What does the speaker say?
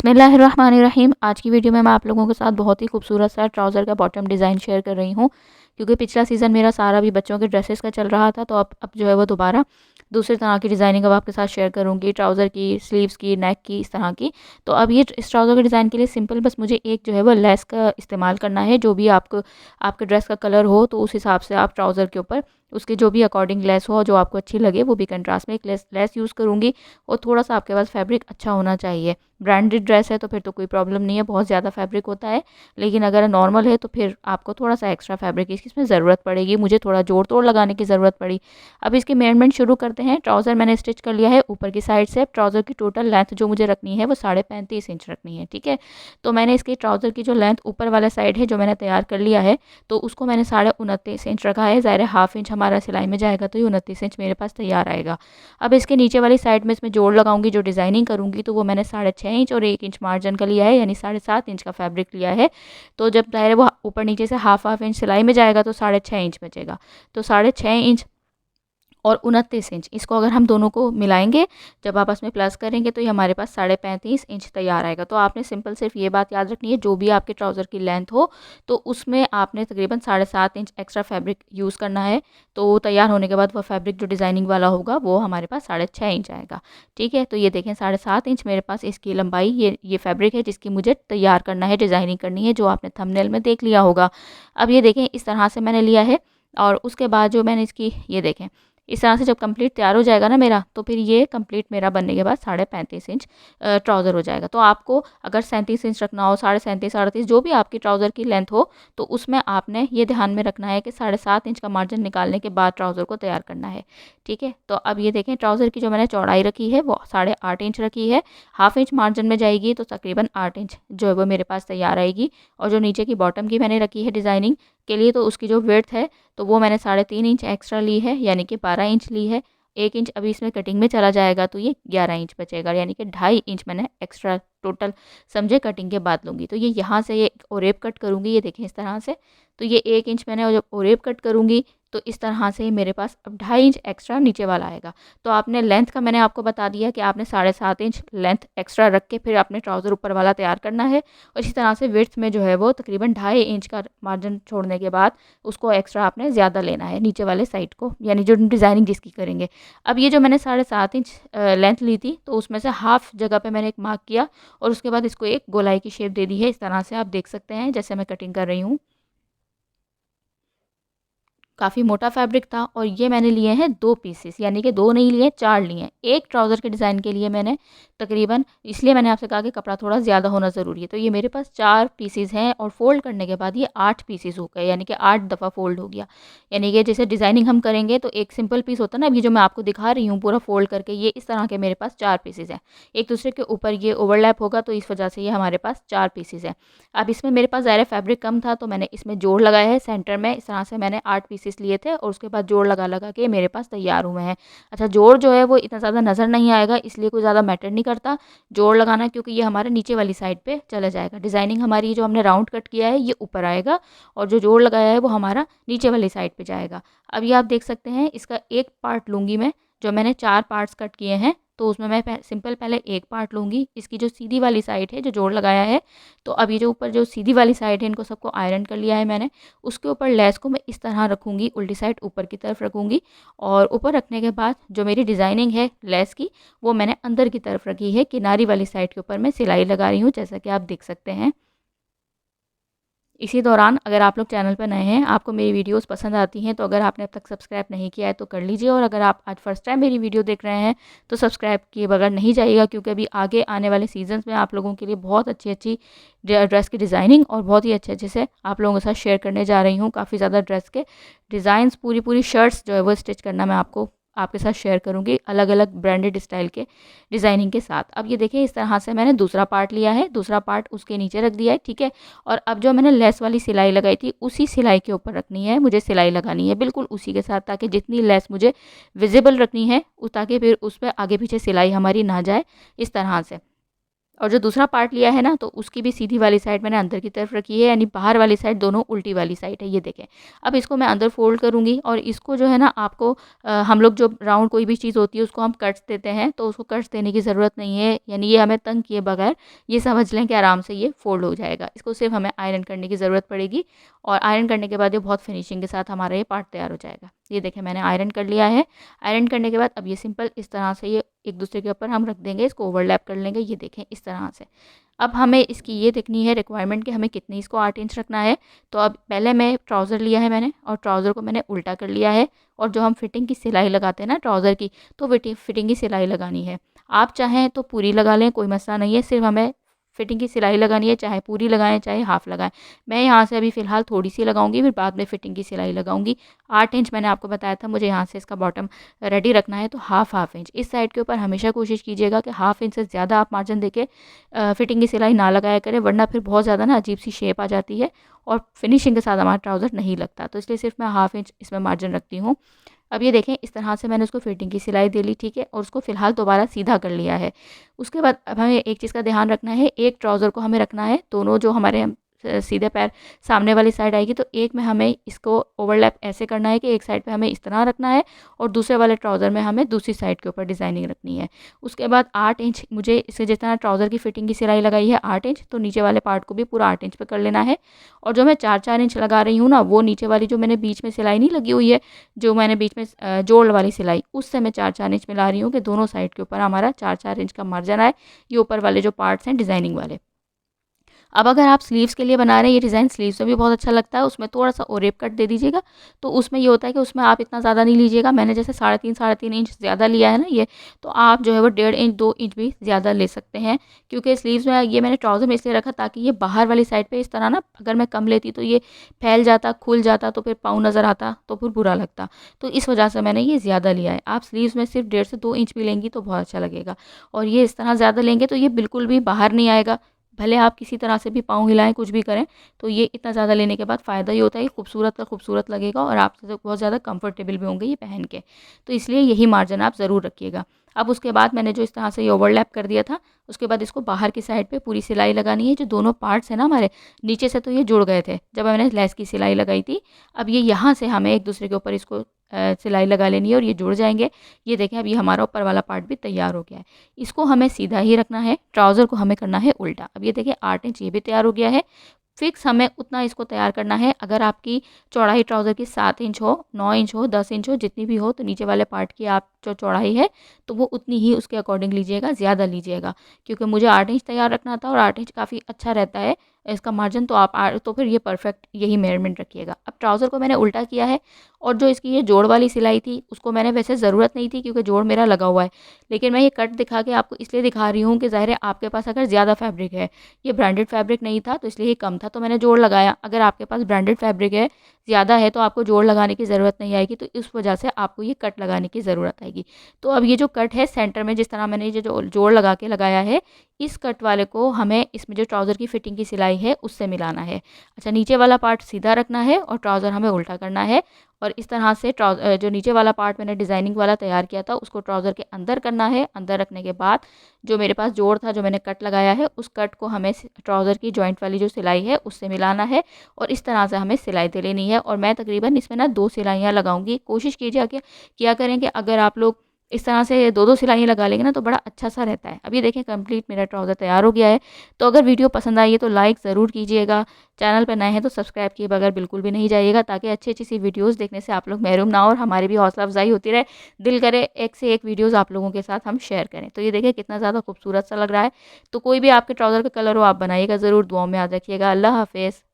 बिस्मिल्लाहिर्रहमानिर्रहीम। आज की वीडियो में मैं आप लोगों के साथ बहुत ही खूबसूरत सा ट्राउज़र का बॉटम डिज़ाइन शेयर कर रही हूँ, क्योंकि पिछला सीज़न मेरा सारा भी बच्चों के ड्रेसेस का चल रहा था। तो अब जो है वो दोबारा दूसरी तरह की डिज़ाइनिंग अब आपके साथ शेयर करूँगी, ट्राउज़र की, स्लीव्स की, नेक की, इस तरह की। तो अब ये इस ट्राउज़र के डिज़ाइन के लिए सिंपल बस मुझे एक जो है वो लेस का इस्तेमाल करना है। जो भी आपको आपके ड्रेस का कलर हो तो उस हिसाब से आप ट्राउज़र के ऊपर उसके जो भी अकॉर्डिंग लेस हो, जो आपको अच्छी लगे, वो भी कंट्रास्ट में एक लेस यूज़ करूँगी। और थोड़ा-सा आपके पास फैब्रिक अच्छा होना चाहिए। ब्रांडेड ड्रेस है तो फिर तो कोई प्रॉब्लम नहीं है, बहुत ज़्यादा फैब्रिक होता है। लेकिन अगर नॉर्मल है तो फिर आपको थोड़ा-सा एक्स्ट्रा फैब्रिक की इसमें ज़रूरत पड़ेगी। मुझे थोड़ा जोड़-तोड़ लगाने की ज़रूरत पड़ी। अब इसकी मेजरमेंट शुरू करते हैं। ट्राउज़र मैंने स्टिच कर लिया है ऊपर की साइड से। ट्राउज़र की टोटल लेंथ जो मुझे रखनी है वो 35.5 इंच रखनी है, ठीक है। तो मैंने इसकी ट्राउज़र की जो लेंथ ऊपर वाला साइड है जो मैंने तैयार कर लिया है, तो उसको मैंने 29.5 इंच रखा है। ज़ाहिर है हाफ इंच हमारा सिलाई में जाएगा तो ये 29 इंच मेरे पास तैयार आएगा। अब इसके नीचे वाली साइड में इसमें जोड़ लगाऊंगी, जो डिज़ाइनिंग करूँगी, तो वो मैंने 6.5 इंच और 1 इंच मार्जिन का लिया है, यानी 7.5 इंच का फैब्रिक लिया है। तो जब ज़ाहिर है वो ऊपर नीचे से हाफ इंच सिलाई में जाएगा तो 6.5 इंच बचेगा। तो 6.5 इंच और 29 इंच, इसको अगर हम दोनों को मिलाएंगे, जब आपस में प्लस करेंगे, तो ये हमारे पास 35.5 इंच तैयार आएगा। तो आपने सिंपल सिर्फ ये बात याद रखनी है, जो भी आपके ट्राउज़र की लेंथ हो तो उसमें आपने तकरीबन 7.5 इंच एक्स्ट्रा फैब्रिक यूज़ करना है। तो तैयार होने के बाद वो फैब्रिक जो डिज़ाइनिंग वाला होगा वो हमारे पास 6.5 इंच आएगा, ठीक है। तो ये देखें 7.5 इंच मेरे पास इसकी लंबाई, ये फैब्रिक है जिसकी मुझे तैयार करना है, डिज़ाइनिंग करनी है, जो आपने थंबनेल में देख लिया होगा। अब ये देखें इस तरह से मैंने लिया है। और उसके बाद जो मैंने इसकी, ये देखें इस तरह से जब कंप्लीट तैयार हो जाएगा ना मेरा, तो फिर ये कंप्लीट मेरा बनने के बाद 35.5 इंच ट्राउज़र हो जाएगा। तो आपको अगर 37 इंच रखना हो, 37.5, 38, जो भी आपकी ट्राउज़र की लेंथ हो, तो उसमें आपने ये ध्यान में रखना है कि 7.5 इंच का मार्जिन निकालने के बाद ट्राउज़र को तैयार करना है, ठीक है। तो अब ये देखें ट्राउज़र की जो मैंने चौड़ाई रखी है वो 8.5 इंच रखी है। हाफ इंच मार्जिन में जाएगी तो तकरीबन 8 इंच जो है वो मेरे पास तैयार आएगी। और जो नीचे की बॉटम की मैंने रखी है डिज़ाइनिंग के लिए, तो उसकी जो विड्थ है तो वो मैंने 3.5 इंच एक्स्ट्रा ली है, यानी कि 12 इंच ली है। 1 इंच अभी इसमें कटिंग में चला जाएगा तो ये 11 इंच बचेगा, यानी कि 2.5 इंच मैंने एक्स्ट्रा टोटल समझे कटिंग के बाद लूँगी। तो ये यहाँ से ये ओरेप कट करूँगी, ये देखें इस तरह से। तो ये 1 इंच मैंने जब ओरेप कट करूँगी तो इस तरह से मेरे पास अब 2.5 इंच एक्स्ट्रा नीचे वाला आएगा। तो आपने लेंथ का मैंने आपको बता दिया कि आपने 7.5 इंच लेंथ एक्स्ट्रा रख के फिर आपने ट्राउज़र ऊपर वाला तैयार करना है। और इसी तरह से विड्थ में जो है वो तकरीबन 2.5 इंच का मार्जिन छोड़ने के बाद उसको एक्स्ट्रा आपने ज़्यादा लेना है नीचे वाले साइड को, यानी जो डिज़ाइनिंग जिसकी करेंगे। अब ये जो मैंने 7.5 इंच लेंथ ली थी, तो उसमें से हाफ जगह पे मैंने एक मार्क किया और उसके बाद इसको एक गोलाई की शेप दे दी है। इस तरह से आप देख सकते हैं जैसे मैं कटिंग कर रही हूँ। काफ़ी मोटा फैब्रिक था और ये मैंने लिए हैं 2 पीसेस, यानी कि 2 नहीं लिए, 4 लिए हैं। एक ट्राउज़र के डिज़ाइन के लिए मैंने तकरीबन, इसलिए मैंने आपसे कहा कि कपड़ा थोड़ा ज़्यादा होना ज़रूरी है। तो ये मेरे पास 4 पीसेस हैं और फ़ोल्ड करने के बाद ये 8 पीसेस हो गए, यानी कि 8 दफ़ा फ़ोल्ड हो गया। यानी कि जैसे डिज़ाइनिंग हम करेंगे तो एक सिंपल पीस होता है ना, अभी जो मैं आपको दिखा रही हूँ पूरा फ़ोल्ड करके, ये इस तरह के मेरे पास 4 पीसेस हैं। एक दूसरे के ऊपर ये ओवरलैप होगा तो इस वजह से ये हमारे पास 4 पीसेस हैं। अब इसमें मेरे पास ज़ाहिर है फैब्रिक कम था तो मैंने इसमें जोड़ लगाया है सेंटर में। इस तरह से मैंने 8 पीसेस लिए थे और उसके बाद जोड़ लगा के मेरे पास तैयार हुए हैं। अच्छा, जोड़ जो है वो इतना ज़्यादा नज़र नहीं आएगा, इसलिए कोई ज़्यादा मैटर नहीं करता जोड़ लगाना, क्योंकि ये हमारे नीचे वाली साइड पे चला जाएगा। डिज़ाइनिंग हमारी जो हमने राउंड कट किया है ये ऊपर आएगा और जो जोड़ लगाया है वो हमारा नीचे वाली साइड पे जाएगा। अब ये आप देख सकते हैं, इसका एक पार्ट लूँगी मैं। जो मैंने 4 पार्ट्स कट किए हैं तो उसमें मैं सिंपल पहले एक पार्ट लूँगी। इसकी जो सीधी वाली साइड है जो जोड़ लगाया है, तो अब ये जो ऊपर जो सीधी वाली साइड है इनको सबको आयरन कर लिया है मैंने। उसके ऊपर लेस को मैं इस तरह रखूँगी, उल्टी साइड ऊपर की तरफ रखूँगी। और ऊपर रखने के बाद जो मेरी डिज़ाइनिंग है लेस की, वो मैंने अंदर की तरफ रखी है। किनारी वाली साइड के ऊपर मैं सिलाई लगा रही हूँ, जैसा कि आप देख सकते हैं। इसी दौरान अगर आप लोग चैनल पर नए हैं, आपको मेरी वीडियोस पसंद आती हैं, तो अगर आपने अब तक सब्सक्राइब नहीं किया है तो कर लीजिए। और अगर आप आज फर्स्ट टाइम मेरी वीडियो देख रहे हैं तो सब्सक्राइब किए बगैर नहीं जाइएगा, क्योंकि अभी आगे आने वाले सीजन्स में आप लोगों के लिए बहुत अच्छी अच्छी ड्रेस की डिज़ाइनिंग और बहुत ही अच्छे अच्छे से आप लोगों के साथ शेयर करने जा रही हूँ। काफ़ी ज़्यादा ड्रेस के डिज़ाइंस, पूरी पूरी शर्ट्स जो है वो स्टिच करना मैं आपके साथ शेयर करूँगी, अलग अलग ब्रांडेड स्टाइल के डिज़ाइनिंग के साथ। अब ये देखिए इस तरह से मैंने दूसरा पार्ट लिया है, दूसरा पार्ट उसके नीचे रख दिया है, ठीक है। और अब जो मैंने लेस वाली सिलाई लगाई थी उसी सिलाई के ऊपर रखनी है, मुझे सिलाई लगानी है बिल्कुल उसी के साथ, ताकि जितनी लेस मुझे विजिबल रखनी है ताकि फिर उस पर आगे पीछे सिलाई हमारी ना जाए, इस तरह से। और जो दूसरा पार्ट लिया है ना, तो उसकी भी सीधी वाली साइड मैंने अंदर की तरफ रखी है, यानी बाहर वाली साइड दोनों उल्टी वाली साइड है, ये देखें। अब इसको मैं अंदर फोल्ड करूँगी और इसको जो है ना आपको हम लोग जो राउंड कोई भी चीज़ होती है उसको हम कट्स देते हैं, तो उसको कट्स देने की ज़रूरत नहीं है, यानी ये हमें तंग किए बगैर ये समझ लें कि आराम से ये फोल्ड हो जाएगा। इसको सिर्फ हमें आयरन करने की ज़रूरत पड़ेगी और आयरन करने के बाद ये बहुत फिनिशिंग के साथ हमारा ये पार्ट तैयार हो जाएगा। ये देखें मैंने आयरन कर लिया है। आयरन करने के बाद अब ये सिंपल इस तरह से ये एक दूसरे के ऊपर हम रख देंगे, इसको ओवरलैप कर लेंगे, ये देखें इस तरह से। अब हमें इसकी ये देखनी है रिक्वायरमेंट कि हमें कितनी इसको 8 इंच रखना है। तो अब पहले मैं ट्राउज़र लिया है मैंने और ट्राउज़र को मैंने उल्टा कर लिया है और जो हम फिटिंग की सिलाई लगाते हैं ना ट्राउज़र की, तो फिटिंग की सिलाई लगानी है। आप चाहें तो पूरी लगा लें, कोई मसला नहीं है, सिर्फ हमें फिटिंग की सिलाई लगानी है, चाहे पूरी लगाएं चाहे हाफ़ लगाएं। मैं यहाँ से अभी फ़िलहाल थोड़ी सी लगाऊंगी, फिर बाद में फिटिंग की सिलाई लगाऊंगी। 8 इंच मैंने आपको बताया था मुझे यहाँ से इसका बॉटम रेडी रखना है, तो हाफ़ इंच इस साइड के ऊपर हमेशा कोशिश कीजिएगा कि हाफ़ इंच से ज़्यादा आप मार्जिन देके फिटिंग की सिलाई ना लगाया करें, वरना फिर बहुत ज़्यादा ना अजीब सी शेप आ जाती है और फिनिशिंग के साथ हमारा ट्राउज़र नहीं लगता। तो इसलिए सिर्फ मैं हाफ़ इंच इसमें मार्जिन रखती हूँ। अब ये देखें इस तरह से मैंने उसको फिटिंग की सिलाई दे ली, ठीक है, और उसको फ़िलहाल दोबारा सीधा कर लिया है। उसके बाद अब हमें एक चीज़ का ध्यान रखना है, एक ट्राउज़र को हमें रखना है, दोनों जो हमारे सीधे पैर सामने वाली साइड आएगी, तो एक में हमें इसको ओवरलैप ऐसे करना है कि एक साइड पे हमें इस तरह रखना है और दूसरे वाले ट्राउज़र में हमें दूसरी साइड के ऊपर डिज़ाइनिंग रखनी है। उसके बाद 8 इंच मुझे इससे जितना ट्राउज़र की फिटिंग की सिलाई लगाई है 8 इंच, तो नीचे वाले पार्ट को भी पूरा 8 इंच पे कर लेना है। और जो मैं 4-4 इंच लगा रही हूँ ना, वो नीचे वाली जो मैंने बीच में सिलाई नहीं लगी हुई है, जो मैंने बीच में जोड़ वाली सिलाई, उससे मैं 4-4 इंच मिला रही हूँ कि दोनों साइड के ऊपर हमारा 4-4 इंच का मार्जिन आए, ये ऊपर वाले जो पार्ट्स हैं डिज़ाइनिंग वाले। अब अगर आप स्लीव्स के लिए बना रहे हैं, ये डिज़ाइन स्लीव्स में भी बहुत अच्छा लगता है, उसमें थोड़ा-सा ओरेप कट दे दीजिएगा। तो उसमें ये होता है कि उसमें आप इतना ज़्यादा नहीं लीजिएगा, मैंने जैसे 3.5 इंच ज़्यादा लिया है ना ये, तो आप जो है वो 1.5 इंच 2 इंच भी ज़्यादा ले सकते हैं। क्योंकि स्लीव्स में ये मैंने ट्राउज़र में इसलिए रखा ताकि ये बाहर वाली साइड पे इस तरह ना, अगर मैं कम लेती तो ये फैल जाता, खुल जाता, तो फिर पाँव नज़र आता, तो फिर बुरा लगता। तो इस वजह से मैंने ये ज़्यादा लिया है। आप स्लीव्स में सिर्फ 1.5 से 2 इंच भी लेंगी तो बहुत अच्छा लगेगा, और ये इस तरह ज़्यादा लेंगे तो ये बिल्कुल भी बाहर नहीं आएगा। भले आप किसी तरह से भी पाँव हिलाएँ, कुछ भी करें, तो ये इतना ज़्यादा लेने के बाद फ़ायदा ये होता है कि खूबसूरत का खूबसूरत लगेगा और आप बहुत ज़्यादा कंफर्टेबल भी होंगे ये पहन के। तो इसलिए यही मार्जिन आप ज़रूर रखिएगा। अब उसके बाद मैंने जो इस तरह से ये ओवरलैप कर दिया था, उसके बाद इसको बाहर की साइड पे पूरी सिलाई लगानी है। जो दोनों पार्ट्स हैं ना हमारे, नीचे से तो ये जुड़ गए थे जब मैंने लेस की सिलाई लगाई थी। अब ये यहाँ से हमें एक दूसरे के ऊपर इसको सिलाई लगा लेनी है और ये जुड़ जाएँगे। ये देखें अब ये हमारा ऊपर वाला पार्ट भी तैयार हो गया है। इसको हमें सीधा ही रखना है, ट्राउज़र को हमें करना है उल्टा। अब ये देखिए 8 इंच ये भी तैयार हो गया है। फिक्स हमें उतना इसको तैयार करना है। अगर आपकी चौड़ाई ट्राउज़र की 7 इंच हो, 9 इंच हो, 10 इंच हो, जितनी भी हो, तो नीचे वाले पार्ट की आप जो चौड़ाई है, तो वो उतनी ही उसके अकॉर्डिंग लीजिएगा, ज़्यादा लीजिएगा। क्योंकि मुझे 8 इंच तैयार रखना था और 8 इंच काफ़ी अच्छा रहता है इसका मार्जिन, तो आप तो फिर ये परफेक्ट यही मेज़रमेंट रखिएगा। अब ट्राउज़र को मैंने उल्टा किया है और जो इसकी ये जोड़ वाली सिलाई थी, उसको मैंने वैसे ज़रूरत नहीं थी क्योंकि जोड़ मेरा लगा हुआ है। लेकिन मैं ये कट दिखा के आपको इसलिए दिखा रही हूँ कि ज़ाहिर है आपके पास अगर ज़्यादा फैब्रिक है, ये ब्रांडेड फैब्रिक नहीं था तो इसलिए ये कम था, तो मैंने जोड़ लगाया। अगर आपके पास ब्रांडेड फैब्रिक है, ज़्यादा है, तो आपको जोड़ लगाने की ज़रूरत नहीं आएगी, तो इस वजह से आपको ये कट लगाने की ज़रूरत आएगी। तो अब ये जो कट है सेंटर में, जिस तरह मैंने ये जो जोड़ लगा के लगाया है, इस कट वाले को हमें इसमें जो ट्राउज़र की फिटिंग की सिलाई है उससे मिलाना है। अच्छा, नीचे वाला पार्ट सीधा रखना है और ट्राउज़र हमें उल्टा करना है और इस तरह से जो नीचे वाला पार्ट मैंने डिज़ाइनिंग वाला तैयार किया था उसको ट्राउज़र के अंदर करना है। अंदर रखने के बाद जो मेरे पास जोड़ था, जो मैंने कट लगाया है, उस कट को हमें ट्राउज़र की जॉइंट वाली जो सिलाई है उससे मिलाना है और इस तरह से हमें सिलाई दे लेनी है। और मैं तकरीबन इसमें ना 2 सिलाइयाँ लगाऊंगी। कोशिश कीजिए कि किया करें कि अगर आप लोग इस तरह से 2-2 सिलाइयाँ लगा लेंगे ना, तो बड़ा अच्छा सा रहता है। अब ये देखें कंप्लीट मेरा ट्राउज़र तैयार हो गया है। तो अगर वीडियो पसंद आई है तो लाइक ज़रूर कीजिएगा। चैनल पर नए हैं तो सब्सक्राइब किए बगैर बिल्कुल भी नहीं जाइएगा, ताकि अच्छी-अच्छी सी वीडियोज़ देखने से आप लोग महरूम ना हो और हमारी भी हौसला अफ़ज़ाई होती रहे। दिल करे एक से एक वीडियोज़ आप लोगों के साथ हम शेयर करें। तो ये देखें कितना ज़्यादा खूबसूरत सा लग रहा है। तो कोई भी आपके ट्राउज़र का कलर हो, आप बनाइएगा ज़रूर। दुआओं में याद रखिएगा। अल्लाह हाफ़िज़।